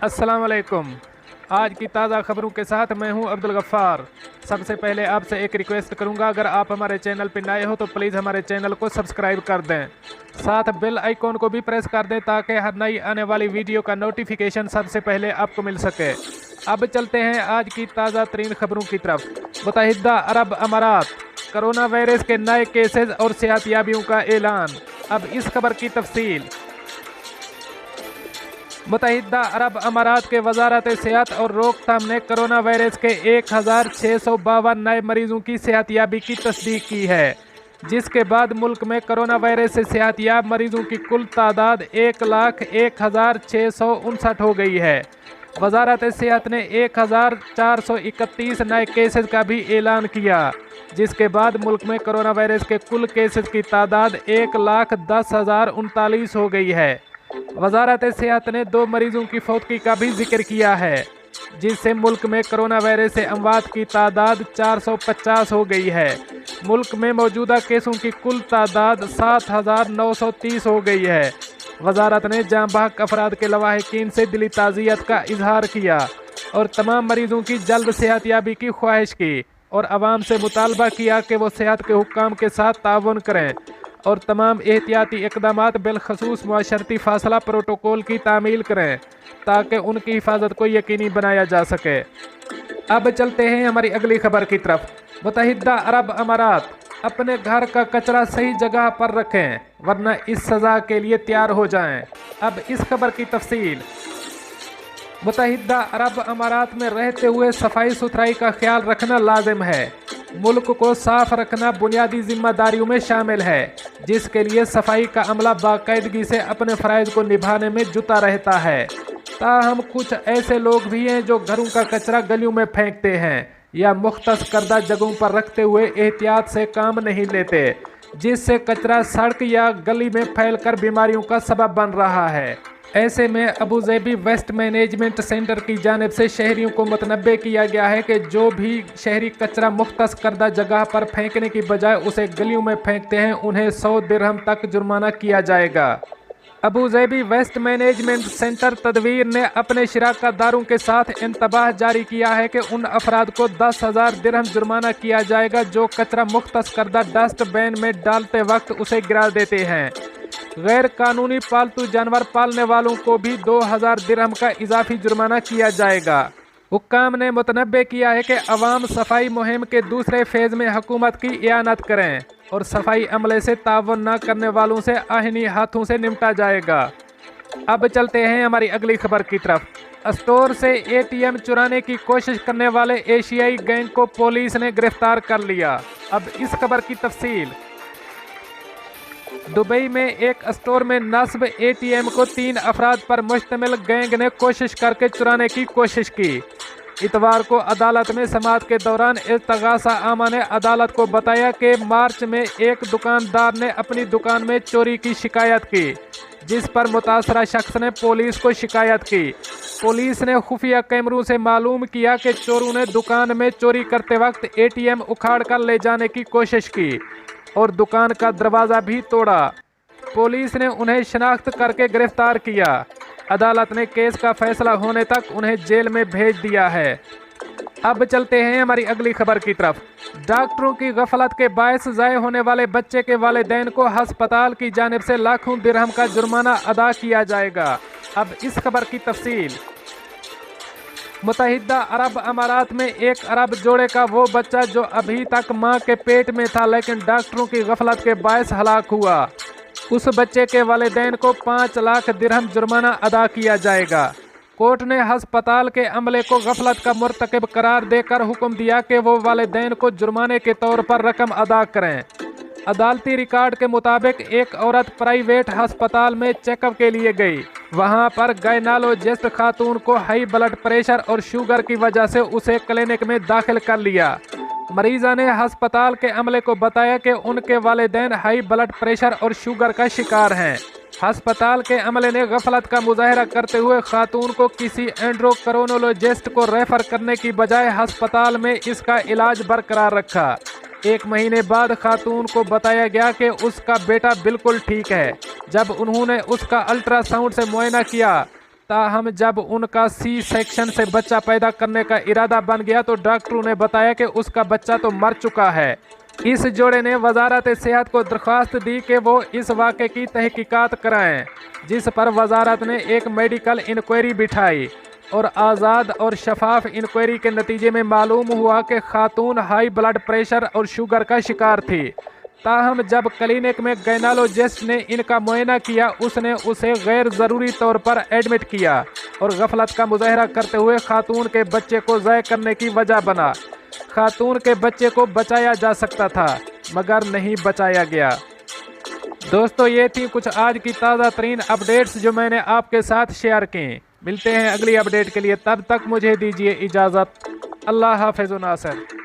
अस्सलाम वालेकुम। आज की ताज़ा खबरों के साथ मैं हूं अब्दुल गफ्फार। सबसे पहले आपसे एक रिक्वेस्ट करूंगा, अगर आप हमारे चैनल पर नए हो तो प्लीज़ हमारे चैनल को सब्सक्राइब कर दें, साथ बेल आइकॉन को भी प्रेस कर दें ताकि हर नई आने वाली वीडियो का नोटिफिकेशन सबसे पहले आपको मिल सके। अब चलते हैं आज की ताज़ा तरीन खबरों की तरफ। मुत्तहिदा अरब अमारात, कोरोना वायरस के नए केसेस और सेहतियाबियों का ऐलान। अब इस खबर की तफसील। मुत्तहिदा अरब अमारात के वजारत सेहत और रोकथाम ने कोरोना वायरस के 1652 नए मरीजों की सेहतियाबी की तस्दीक की है, जिसके बाद मुल्क में कोरोना वायरस से सेहतियाब मरीजों की कुल तादाद 1,01,659 हो गई है। वजारत सेहत ने 1,431 नए केसेस का भी ऐलान किया, जिसके बाद मुल्क में कोरोना वायरस के कुल केसेस की तादाद 1,10,039 हो गई है। वजारत सेहत ने 2 मरीजों की फौतगी का भी जिक्र किया है, जिससे मुल्क में कोरोना वायरस से अमवात की तादाद 450 हो गई है। मुल्क में मौजूदा केसों की कुल तादाद 7,930 हो गई है। वजारत ने जाँ बहक अफराद के लवाहिकीन से दिली ताज़ियत का इजहार किया और तमाम मरीजों की जल्द सेहतियाबी की ख्वाहिश की और आवाम से मुतालबा किया कि वो सेहत के हुक्काम के साथ ताउन करें और तमाम एहतियाती इक़दामात बिलखसूस मुआशरती फासला प्रोटोकॉल की तामील करें ताकि उनकी हिफाजत को यकीनी बनाया जा सके। अब चलते हैं हमारी अगली खबर की तरफ। मुत्तहिदा अरब अमारात, अपने घर का कचरा सही जगह पर रखें वरना इस सज़ा के लिए तैयार हो जाएं। अब इस खबर की तफसील। मुत्तहिदा अरब अमारात में रहते हुए सफाई सुथराई का ख्याल रखना लाजिम है। मुल्क को साफ रखना बुनियादी जिम्मेदारियों में शामिल है, जिसके लिए सफाई का अमला बाकायदगी से अपने फ़राइज़ को निभाने में जुटा रहता है। ताहम कुछ ऐसे लोग भी हैं जो घरों का कचरा गलियों में फेंकते हैं या मुख्तस करदा जगहों पर रखते हुए एहतियात से काम नहीं लेते, जिससे कचरा सड़क या गली में फैलकर बीमारियों का सबब बन रहा है। ऐसे में अबू ज़ैबी वेस्ट मैनेजमेंट सेंटर की जानिब से शहरियों को मुतनब्बे किया गया है कि जो भी शहरी कचरा मुख्तस करदा जगह पर फेंकने की बजाय उसे गलियों में फेंकते हैं, उन्हें 100 दिरहम तक जुर्माना किया जाएगा। अबू ज़ैबी वेस्ट मैनेजमेंट सेंटर तदवीर ने अपने शिराकतदारों के साथ इंतबाह जारी किया है कि उन अफराद को 10,000 दिरहम जुर्माना किया जाएगा जो कचरा मुख्तस करदा डस्टबिन में डालते वक्त उसे गिरा देते हैं। गैर कानूनी पालतू जानवर पालने वालों को भी 2,000 दिरहम का इजाफी जुर्माना किया जाएगा। हुक्काम ने मुतनब्बे किया है कि अवाम सफाई मुहिम के दूसरे फेज़ में हुकूमत की इयानत करें और सफाई अमले से ताउन न करने वालों से आहिनी हाथों से निपटा जाएगा। अब चलते हैं हमारी अगली खबर की तरफ। स्टोर से ATM चुराने की कोशिश करने वाले एशियाई गैंग को पुलिस ने गिरफ्तार कर लिया। अब इस खबर की तफसील। दुबई में एक स्टोर में नस्ब ATM को 3 अफराद पर मुश्तमिल गैंग ने कोशिश करके चुराने की कोशिश की। इतवार को अदालत में समाअत के दौरान इर्तगासा आमा ने अदालत को बताया कि मार्च में एक दुकानदार ने अपनी दुकान में चोरी की शिकायत की, जिस पर मुतासरा शख्स ने पुलिस को शिकायत की। पुलिस ने खुफिया कैमरों से मालूम किया कि चोरों ने दुकान में चोरी करते वक्त ATM उखाड़ कर ले जाने की कोशिश की और दुकान का दरवाज़ा भी तोड़ा। पुलिस ने उन्हें शनाख्त करके गिरफ्तार किया। अदालत ने केस का फैसला होने तक उन्हें जेल में भेज दिया है। अब चलते हैं हमारी अगली खबर की तरफ। डॉक्टरों की गफलत के बायस ज़ाय होने वाले बच्चे के वालिदैन को हस्पताल की जानिब से लाखों दिरहम का जुर्माना अदा किया जाएगा। अब इस खबर की तफसील। मुत्तहिदा अरब अमारात में एक अरब जोड़े का वो बच्चा जो अभी तक मां के पेट में था लेकिन डॉक्टरों की गफलत के बायस हलाक हुआ, उस बच्चे के वालिदैन को 5 लाख दिरहम जुर्माना अदा किया जाएगा। कोर्ट ने हस्पताल के अमले को गफलत का मुर्तकिब करार देकर हुक्म दिया कि वो वालिदैन को जुर्माने के तौर पर रकम अदा करें। अदालती रिकॉर्ड के मुताबिक एक औरत प्राइवेट अस्पताल में चेकअप के लिए गई। वहां पर गायनाकोलॉजिस्ट खातून को हाई ब्लड प्रेशर और शुगर की वजह से उसे क्लिनिक में दाखिल कर लिया। मरीजा ने अस्पताल के अमले को बताया कि उनके वालिदैन हाई ब्लड प्रेशर और शुगर का शिकार हैं। अस्पताल के अमले ने गफलत का मुजाहरा करते हुए खातून को किसी एंड्रोक्रोनोलॉजिस्ट को रेफर करने की बजाय अस्पताल में इसका इलाज बरकरार रखा। 1 महीने बाद खातून को बताया गया कि उसका बेटा बिल्कुल ठीक है। जब उन्होंने उसका अल्ट्रासाउंड से मुआयना किया, ताहम जब उनका सी सेक्शन से बच्चा पैदा करने का इरादा बन गया तो डॉक्टरों ने बताया कि उसका बच्चा तो मर चुका है। इस जोड़े ने वजारत सेहत को दरख्वास्त दी कि वो इस वाक़े की तहकीकात कराएं, जिस पर वजारत ने एक मेडिकल इंक्वायरी बिठाई और आज़ाद और शफाफ इंक्वायरी के नतीजे में मालूम हुआ कि खातून हाई ब्लड प्रेशर और शुगर का शिकार थी। ताहम जब क्लिनिक में गायनोलॉजिस्ट ने इनका मुआयना किया, उसने उसे गैर ज़रूरी तौर पर एडमिट किया और गफलत का मुजाहरा करते हुए खातून के बच्चे को ज़ाय करने की वजह बना। खातून के बच्चे को बचाया जा सकता था मगर नहीं बचाया गया। दोस्तों, ये थी कुछ आज की ताज़ा तरीन अपडेट्स जो मैंने आपके साथ शेयर की। मिलते हैं अगली अपडेट के लिए, तब तक मुझे दीजिए इजाज़त। अल्लाह हाफ़िज़ नासिर।